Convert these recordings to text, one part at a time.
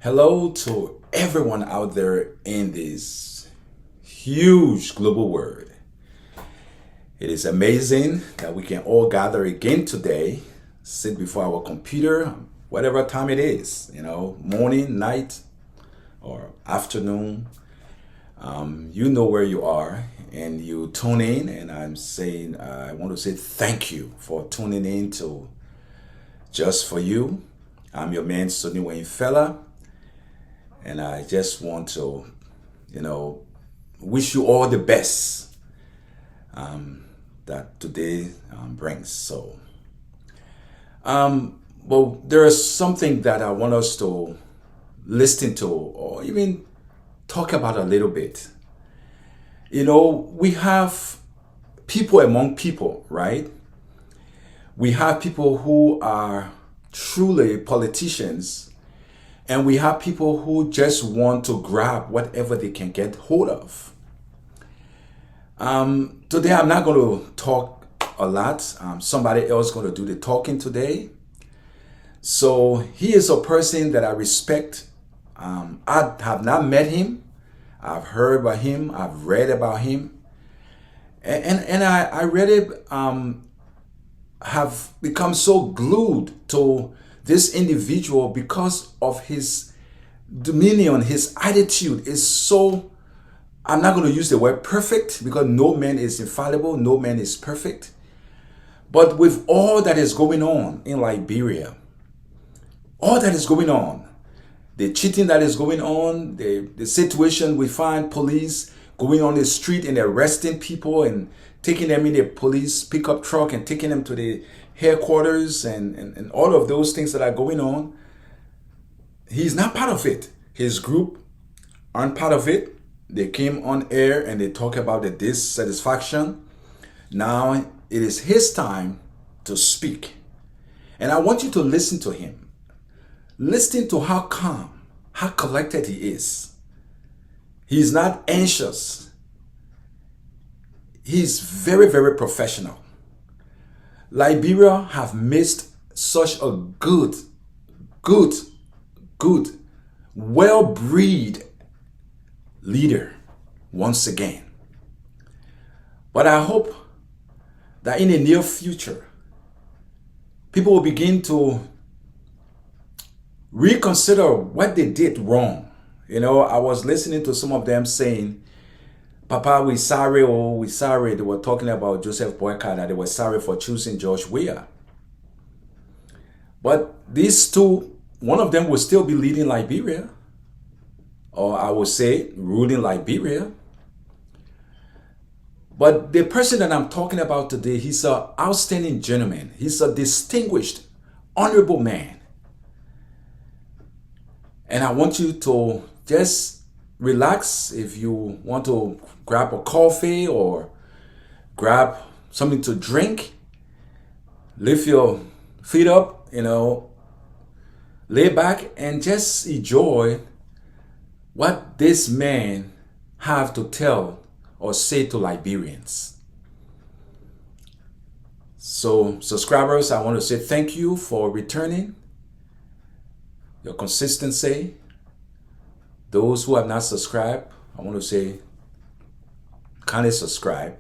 Hello to everyone out there in this huge global world. It is amazing that we can all gather again today, sit before our computer, whatever time it is, morning, night, or afternoon. You know where you are and you tune in, and I want to say thank you for tuning in to Just For You. I'm your man, Sonny Wayne Fella. And I just want to, wish you all the best that today brings. Well, there is something that I want us to listen to or even talk about a little bit. We have people among people, right? We have people who are truly politicians, and we have people who just want to grab whatever they can get hold of. Today, I'm not going to talk a lot. Somebody else is going to do the talking today. So he is a person that I respect. I have not met him. I've heard about him. I've read about him. And I really have become so glued to this individual because of his demeanor, his attitude is so, I'm not going to use the word perfect because no man is infallible, no man is perfect. But with all that is going on in Liberia, all that is going on, the cheating that is going on, the situation we find police going on the street and arresting people and taking them in the police pickup truck and taking them to the headquarters and all of those things that are going on. He's not part of it. His group aren't part of it. They came on air and they talk about the dissatisfaction. Now it is his time to speak. And I want you to listen to him. Listen to how calm, how collected he is. He's not anxious. He's very, very professional. Liberia have missed such a good, well-bred leader once again. But I hope that in the near future, people will begin to reconsider what they did wrong. I was listening to some of them saying, Papa, we sorry. They were talking about Joseph Boyka, that they were sorry for choosing George Weah. But these two, one of them will still be leading Liberia, or I would say ruling Liberia. But the person that I'm talking about today, he's an outstanding gentleman. He's a distinguished, honorable man. And I want you to just relax. If you want to grab a coffee or grab something to drink, lift your feet up, lay back and just enjoy what this man have to tell or say to Liberians. So subscribers, I want to say thank you for returning, your consistency. Those who have not subscribed, I want to say kindly subscribe.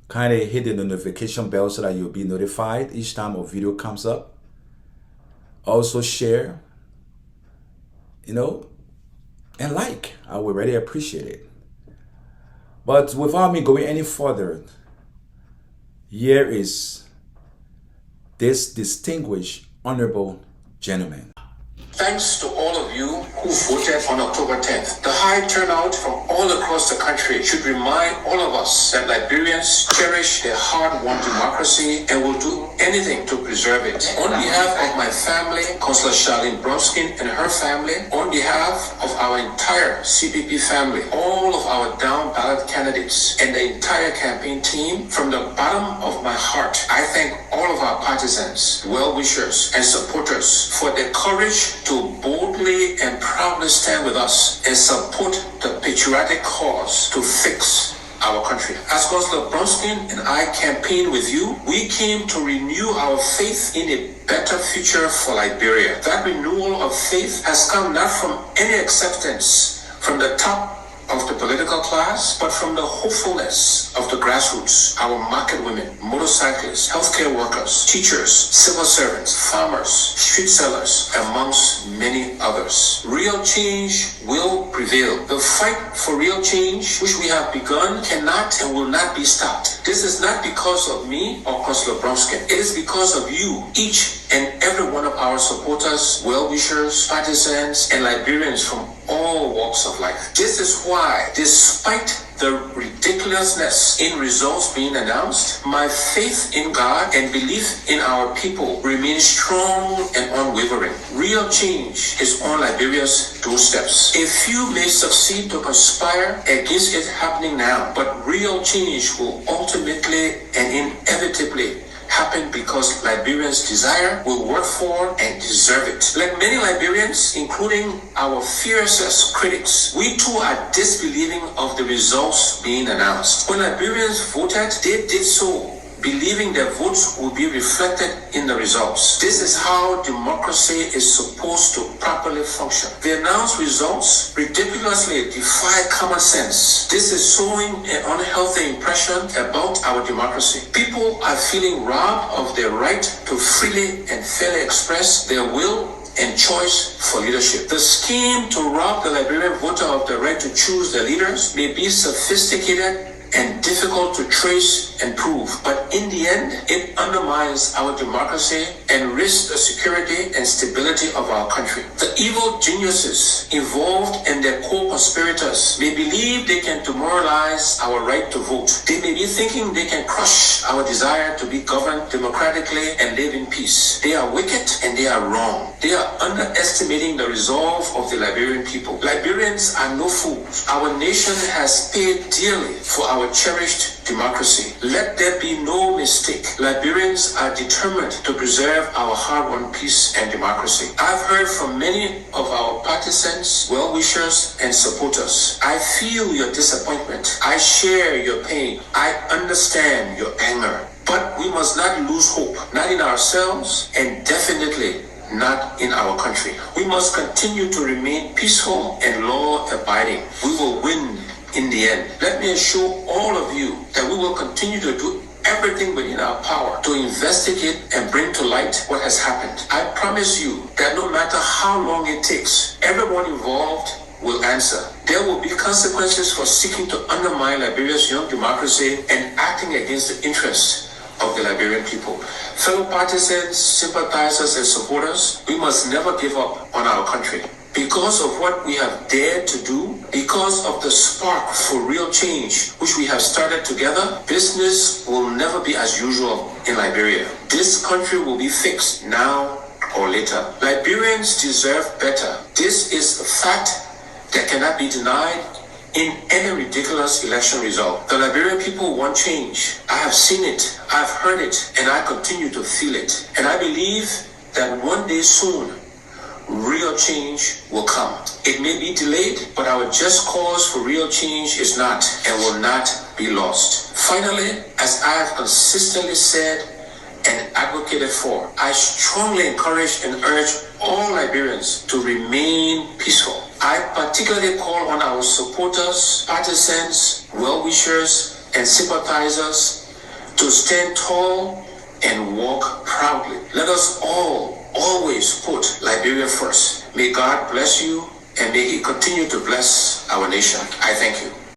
Kindly hit the notification bell so that you'll be notified each time a video comes up. Also share, and like. I would really appreciate it. But without me going any further, here is this distinguished, honorable gentleman. Thanks to all of you who voted on October 10th. The high turnout from all across the country should remind all of us that Liberians cherish their hard-won democracy and will do anything to preserve it. On behalf of my family, Councillor Charlene Bronskin and her family, on behalf of our entire CPP family, all of our down-ballot candidates, and the entire campaign team, from the bottom of my heart, I thank all of our partisans, well-wishers, and supporters for their courage to boldly and proudly stand with us and support the patriotic cause to fix our country. As Councillor Bronskin and I campaigned with you, we came to renew our faith in a better future for Liberia. That renewal of faith has come not from any acceptance from the top of the political class, but from the hopefulness of the grassroots, our market women, motorcyclists, healthcare workers, teachers, civil servants, farmers, street sellers, amongst many others. Real change will prevail. The fight for real change, which we have begun, cannot and will not be stopped. This is not because of me or Councillor Bronskin. It is because of you, each and every one of our supporters, well-wishers, partisans, and Liberians from all walks of life. This is why, despite the ridiculousness in results being announced, my faith in God and belief in our people remains strong and unwavering. Real change is on Liberia's doorsteps. A few may succeed to conspire against it happening now, but real change will ultimately and inevitably happen because Liberians desire, will work for, and deserve it. Like many Liberians, including our fiercest critics, we too are disbelieving of the results being announced. When Liberians voted, they did so believing their votes will be reflected in the results. This is how democracy is supposed to properly function. The announced results ridiculously defy common sense. This is sowing an unhealthy impression about our democracy. People are feeling robbed of their right to freely and fairly express their will and choice for leadership. The scheme to rob the Liberian voter of the right to choose their leaders may be sophisticated and difficult to trace and prove, but in the end, it undermines our democracy and risks the security and stability of our country. The evil geniuses involved and their co-conspirators may believe they can demoralize our right to vote. They may be thinking they can crush our desire to be governed democratically and live in peace. They are wicked and they are wrong. They are underestimating the resolve of the Liberian people. Liberians are no fools. Our nation has paid dearly for our cherished democracy. Let there be no mistake. Liberians are determined to preserve our hard-won peace and democracy. I've heard from many of our partisans, well-wishers, and supporters. I feel your disappointment. I share your pain. I understand your anger. But we must not lose hope, not in ourselves, and definitely not in our country. We must continue to remain peaceful and law-abiding. We will win in the end. Let me assure all of you that we will continue to do everything within our power to investigate and bring to light what has happened. I promise you that no matter how long it takes, everyone involved will answer. There will be consequences for seeking to undermine Liberia's young democracy and acting against the interests of the Liberian people. Fellow partisans, sympathizers, and supporters, we must never give up on our country. Because of what we have dared to do, because of the spark for real change which we have started together, business will never be as usual in Liberia. This country will be fixed now or later. Liberians deserve better. This is a fact that cannot be denied in any ridiculous election result. The Liberian people want change. I have seen it, I've heard it, and I continue to feel it. And I believe that one day soon, real change will come. It may be delayed, but our just cause for real change is not and will not be lost. Finally, as I have consistently said and advocated for, I strongly encourage and urge all Liberians to remain peaceful. I particularly call on our supporters, partisans, well-wishers, and sympathizers to stand tall and walk proudly. Let us all always put Liberia first. May God bless you and may He continue to bless our nation. I thank you.